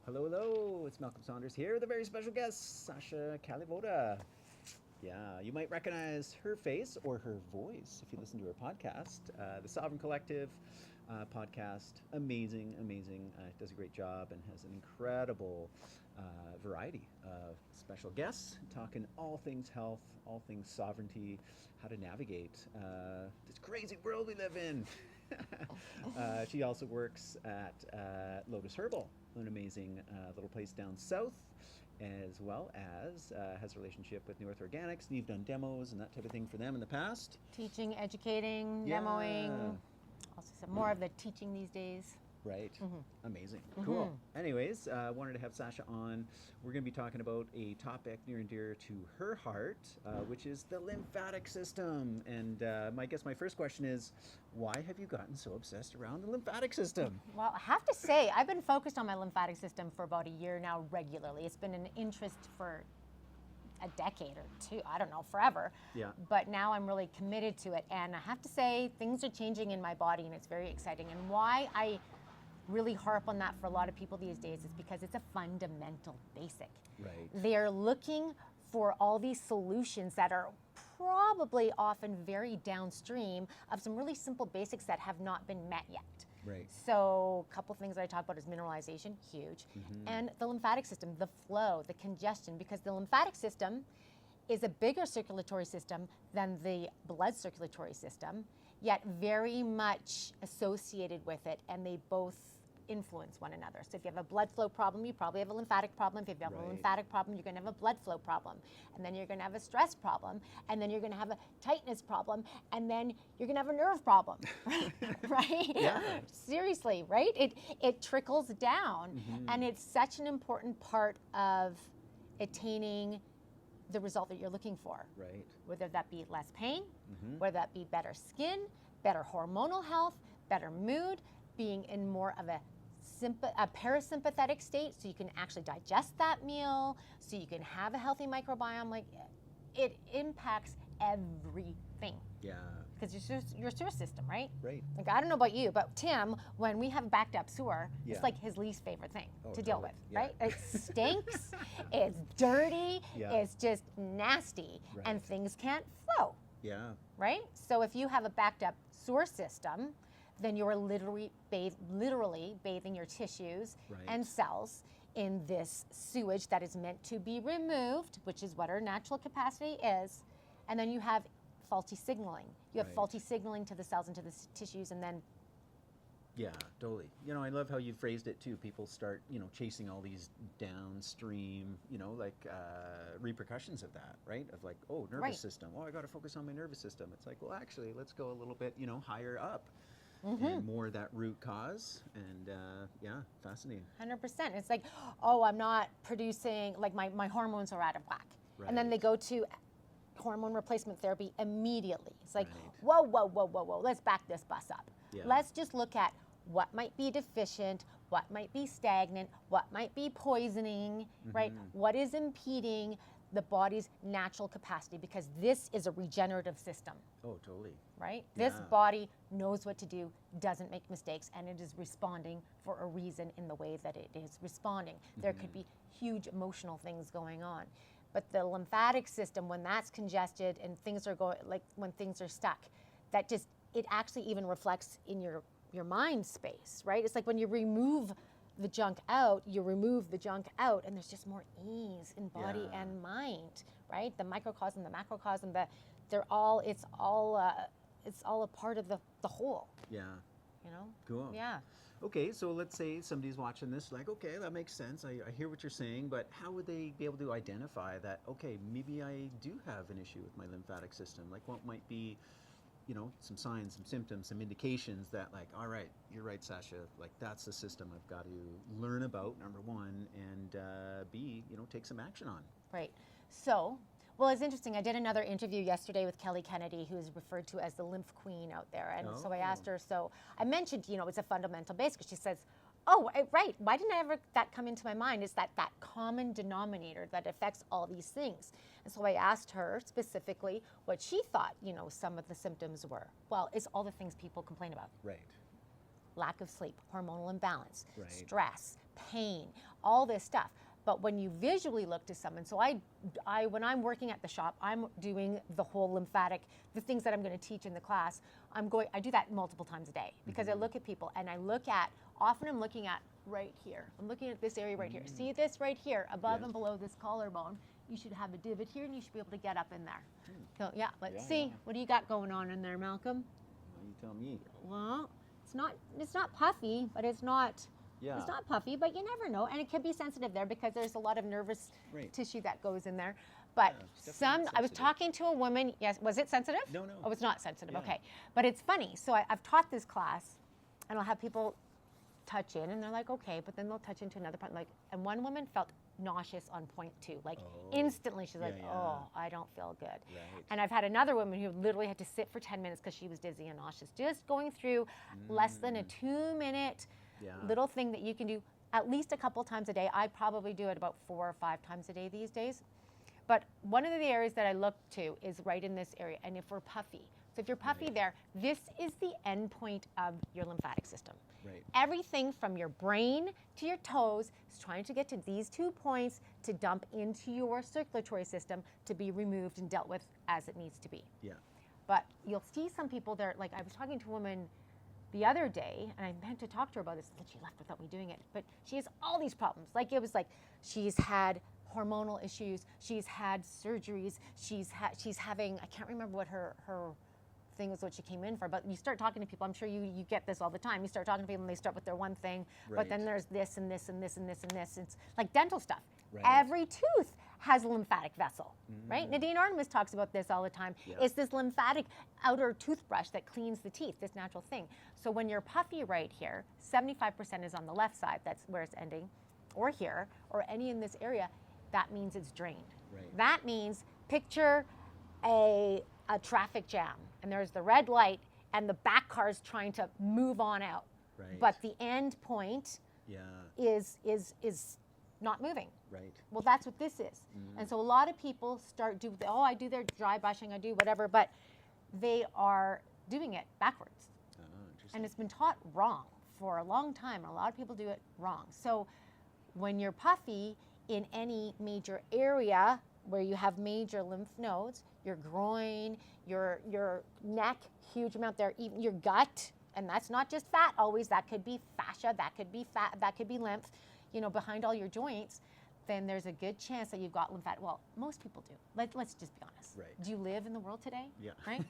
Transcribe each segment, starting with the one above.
Hello, hello. It's Malcolm Saunders here with a very special guest, Sascha Kalivoda. Yeah, you might recognize her face or her voice if you listen to her podcast, the Sovereign Collective podcast. Amazing, amazing. Does a great job and has an incredible variety of special guests talking all things health, all things sovereignty, how to navigate this crazy world we live in. She also works at Lotus Herbal, an amazing little place down south, as well as has a relationship with New Earth Organics. You've done demos and that type of thing for them in the past. Teaching, educating, Yeah. demoing. Also some more of the teaching these days. Right. Amazing. Cool. Anyways, wanted to have Sascha on. We're going to be talking about a topic near and dear to her heart, which is the lymphatic system. And my first question is, why have you gotten so obsessed around the lymphatic system? Well, I have to say, I've been focused on my lymphatic system for about a year now regularly. It's been an interest for a decade or two, I don't know, forever. Yeah. But now I'm really committed to it. And I have to say, things are changing in my body and it's very exciting. And why I really harp on that for a lot of people these days is because it's a fundamental basic. Right. They're looking for all these solutions that are probably often very downstream of some really simple basics that have not been met yet. Right. So a couple things that I talk about is mineralization, huge, and the lymphatic system, the flow, the congestion, because the lymphatic system is a bigger circulatory system than the blood circulatory system, yet very much associated with it, and they both influence one another. So if you have a blood flow problem, you probably have a lymphatic problem. If you have a lymphatic problem, you're going to have a blood flow problem. And then you're going to have a stress problem. And then you're going to have a tightness problem. And then you're going to have a nerve problem. Right? Yeah. Seriously, right? It trickles down. And it's such an important part of attaining the result that you're looking for. Right. Whether that be less pain, whether that be better skin, better hormonal health, better mood, being in more of a parasympathetic state so you can actually digest that meal, so you can have a healthy microbiome. Like, it impacts everything. Yeah. Because your sewer system, right? Right. Like, I don't know about you, but Tim, when we have backed up sewer, Yeah. it's like his least favorite thing Oh, to deal totally. with, Yeah. right? It stinks, it's dirty, Yeah. it's just nasty, Right. and things can't flow, Yeah. right? So if you have a backed up sewer system, then you're literally bathing your tissues Right. and cells in this sewage that is meant to be removed, which is what our natural capacity is. And then you have faulty signaling. You have Right. faulty signaling to the cells and to the tissues, and then Yeah, totally. You know, I love how you phrased it too. People start, chasing all these downstream, repercussions of that, right? Of like, oh, nervous Right. system. Oh, I got to focus on my nervous system. It's like, well, actually, let's go a little bit, higher up and more that root cause. And yeah, fascinating. 100%. It's like, oh, I'm not producing, like my hormones are out of whack. And then they Right. go to hormone replacement therapy immediately. It's like, Right. whoa, whoa, whoa, whoa, whoa, let's back this bus up. Yeah. Let's just look at what might be deficient, what might be stagnant, what might be poisoning, right? What is impeding the body's natural capacity, because this is a regenerative system, Oh, totally. right? This Yeah. body knows what to do, doesn't make mistakes, and it is responding for a reason in the way that it is responding. There could be huge emotional things going on. But the lymphatic system, when that's congested and things are going, like when things are stuck, that just, it actually even reflects in your mind space, right? It's like when you remove the junk out, and there's just more ease in body Yeah. and mind, right? The microcosm, the macrocosm, it's all a part of the whole, Yeah. you know? Cool. Yeah. Okay, so let's say somebody's watching this, like, okay, that makes sense. I hear what you're saying, but how would they be able to identify that, okay, maybe I do have an issue with my lymphatic system? Like, what might be, some signs, some symptoms, some indications that, like, all right, you're right, Sascha, like, that's the system I've got to learn about, number one, and B, take some action on. Right. So, well, it's interesting. I did another interview yesterday with Kelly Kennedy, who is referred to as the lymph queen out there. And so I asked her, so I mentioned, it's a fundamental basic. She says, oh, right. Why didn't that come into my mind? Is that common denominator that affects all these things? And so I asked her specifically what she thought, some of the symptoms were. Well, it's all the things people complain about. Right. Lack of sleep, hormonal imbalance, Right. stress, pain, all this stuff. But when you visually look to someone, so I when I'm working at the shop, I'm doing the whole lymphatic, the things that I'm going to teach in the class. I do that multiple times a day because I look at people and often I'm looking at right here. I'm looking at this area right here. See this right here, above and below this collarbone. You should have a divot here and you should be able to get up in there. So yeah, let's see. Yeah. What do you got going on in there, Malcolm? Well, you tell me. Well, it's not puffy, but it's not puffy, but you never know. And it could be sensitive there because there's a lot of nervous tissue that goes in there. But I was talking to a woman, yes, was it sensitive? No. Oh, it's not sensitive, okay. But it's funny, so I've taught this class and I'll have people touch in and they're like, okay, but then they'll touch into another part. And one woman felt nauseous on point 2, instantly she's like, oh, I don't feel good. Right. And I've had another woman who literally had to sit for 10 minutes because she was dizzy and nauseous, just going through less than a 2-minute little thing that you can do at least a couple times a day. I probably do it about 4 or 5 times a day these days. But one of the areas that I look to is right in this area, and if we're puffy. So if you're puffy there, this is the end point of your lymphatic system. Right. Everything from your brain to your toes is trying to get to these 2 points to dump into your circulatory system to be removed and dealt with as it needs to be. Yeah. But you'll see some people there, like I was talking to a woman the other day, and I meant to talk to her about this, and she left without me doing it. But she has all these problems. Like it was like she's had hormonal issues, she's had surgeries, she's having, I can't remember what her thing was, what she came in for, but you start talking to people, I'm sure you get this all the time. You start talking to people and they start with their one thing, but then there's this and this and this and this and this. It's like dental stuff. Right. Every tooth has a lymphatic vessel, right? Nadine Artemis talks about this all the time. Yeah. It's this lymphatic outer toothbrush that cleans the teeth, this natural thing. So when you're puffy right here, 75% is on the left side, that's where it's ending, or here, or any in this area, that means it's drained. Right. That means picture a traffic jam, and there's the red light, and the back car's trying to move on out. Right. But the end point is not moving. Right. Well, that's what this is. And so a lot of people I do their dry brushing, I do whatever, but they are doing it backwards. Oh, interesting. And it's been taught wrong for a long time. A lot of people do it wrong. So when you're puffy in any major area where you have major lymph nodes, your groin, your neck, huge amount there, even your gut, and that's not just fat always, that could be fascia, that could be fat, that could be lymph, behind all your joints, then there's a good chance that you've got lymphatic. Well, most people do. Let's just be honest. Right. Do you live in the world today? Yeah. Right?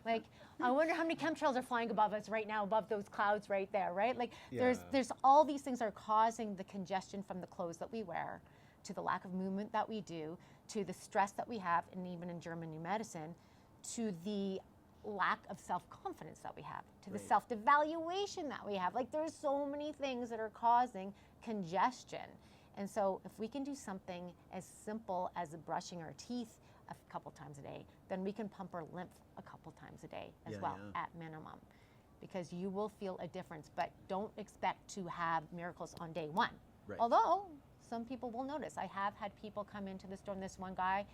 Like, I wonder how many chemtrails are flying above us right now, above those clouds right there, right? Like, there's all these things that are causing the congestion from the clothes that we wear, to the lack of movement that we do, to the stress that we have, and even in German New Medicine, to the lack of self-confidence that we have, to the self-devaluation that we have. Like, there's so many things that are causing congestion. And so if we can do something as simple as brushing our teeth a couple times a day, then we can pump our lymph a couple times a day as at minimum, because you will feel a difference. But don't expect to have miracles on day 1. Right. Although some people will notice. I have had people come into the store, and this one guy,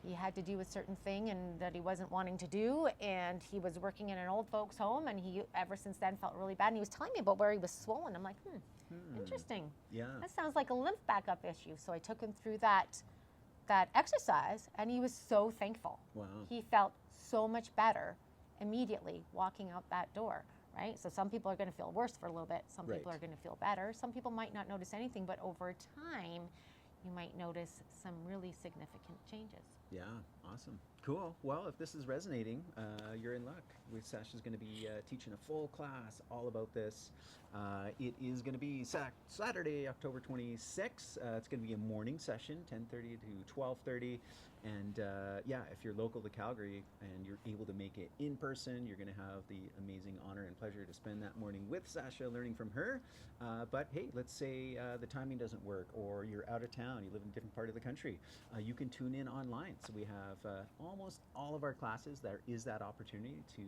he had to do a certain thing and that he wasn't wanting to do, and he was working in an old folks home, and he ever since then felt really bad, and he was telling me about where he was swollen. I'm like, interesting. Yeah. That sounds like a lymph backup issue. So I took him through that exercise, and he was so thankful. Wow. He felt so much better immediately walking out that door. Right? So some people are going to feel worse for a little bit. Some people are going to feel better. Some people might not notice anything, but over time, you might notice some really significant changes. Yeah, awesome. Cool. Well, if this is resonating, you're in luck. Sascha's going to be teaching a full class all about this. It is going to be Saturday, October 26th. It's going to be a morning session, 10:30 to 12:30. And if you're local to Calgary and you're able to make it in person, you're going to have the amazing honor and pleasure to spend that morning with Sascha, learning from her. But hey, let's say the timing doesn't work, or you're out of town, you live in a different part of the country. You can tune in online. So we have almost all of our classes, there is that opportunity to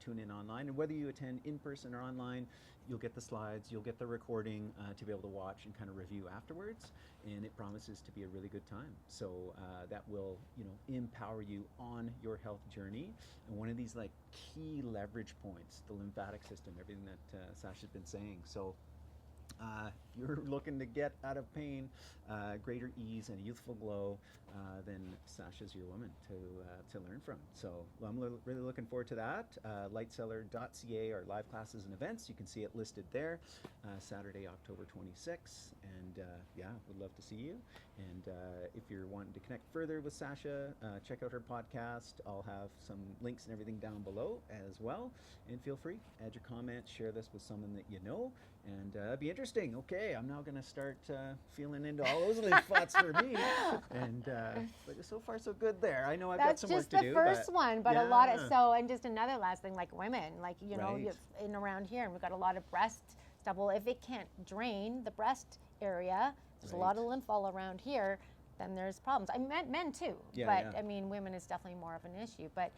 tune in online. And whether you attend in person or online, you'll get the slides, you'll get the recording to be able to watch and kind of review afterwards. And it promises to be a really good time. So that will, empower you on your health journey. And one of these key leverage points, the lymphatic system, everything that Sascha's been saying. So you're looking to get out of pain, greater ease and youthful glow, then Sascha's your woman to learn from. So I'm really looking forward to that. Lightseller.ca, our live classes and events. You can see it listed there. Saturday, October 26th. And yeah, would love to see you. And if you're wanting to connect further with Sascha, check out her podcast. I'll have some links and everything down below as well. And feel free, add your comments, share this with someone that you know, and it'd be interesting. Okay, I'm now going to start feeling into all those lymph spots for me. And but so far so good there. I know I've got some work to do. That's just the first one, but yeah. a lot of, so, and just another last thing, like women, like, you know, Right. in around here, and we've got a lot of breast stuff. Well, if it can't drain the breast area, there's a lot of lymph all around here, then there's problems. I meant men too, but I mean, women is definitely more of an issue. But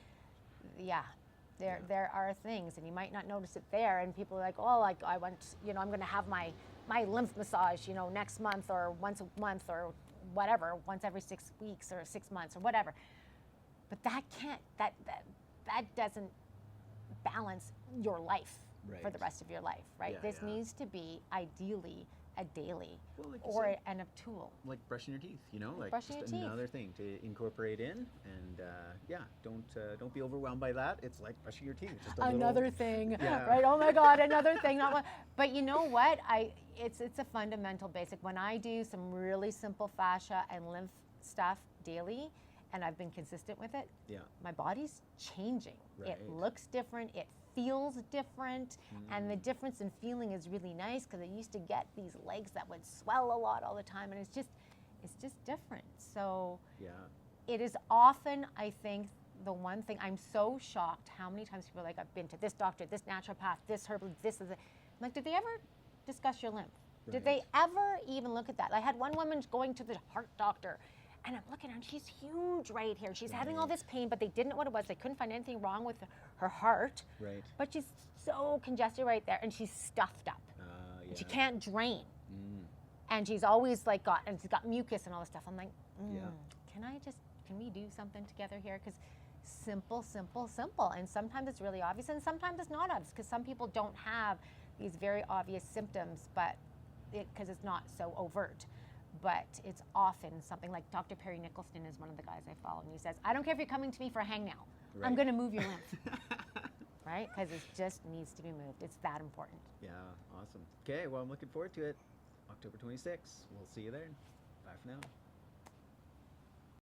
yeah, there are things, and you might not notice it there, and people are like, oh, like I want, you know, I'm going to have my lymph massage, you know, next month or once a month or whatever, once every 6 weeks or 6 months or whatever. But that can't, that doesn't balance your life for the rest of your life, right? Yeah, this needs to be ideally a daily or a tool. Like brushing your teeth, you know, like brushing just your teeth. Another thing to incorporate in, and yeah, don't be overwhelmed by that. It's like brushing your teeth. Just Another thing, Yeah. right? Oh my God, another thing. Not one. But you know what? It's a fundamental basic. When I do some really simple fascia and lymph stuff daily, and I've been consistent with it, my body's changing. It looks different. It feels different, and the difference in feeling is really nice, because I used to get these legs that would swell a lot all the time, and it's just different. So it is often, I think, the one thing I'm so shocked how many times people are like, I've been to this doctor, this naturopath, this herbal, this is it. I'm like, did they ever discuss your lymph? Did they ever even look at that? I had one woman going to the heart doctor, and I'm looking at her, and she's huge right here. She's having all this pain, but they didn't know what it was. They couldn't find anything wrong with her heart. But she's so congested right there, and she's stuffed up. And she can't drain. And she's always like she's got mucus and all this stuff. I'm like, can we do something together here? Because simple, simple, simple. And sometimes it's really obvious, and sometimes it's not obvious, because some people don't have these very obvious symptoms, but because it's not so overt. But it's often something like Dr. Perry Nicholson is one of the guys I follow, and he says, I don't care if you're coming to me for a hangnail. I'm going to move your lymph. Right? Because it just needs to be moved. It's that important. Yeah, awesome. Okay, well, I'm looking forward to it. October 26th. We'll see you there. Bye for now.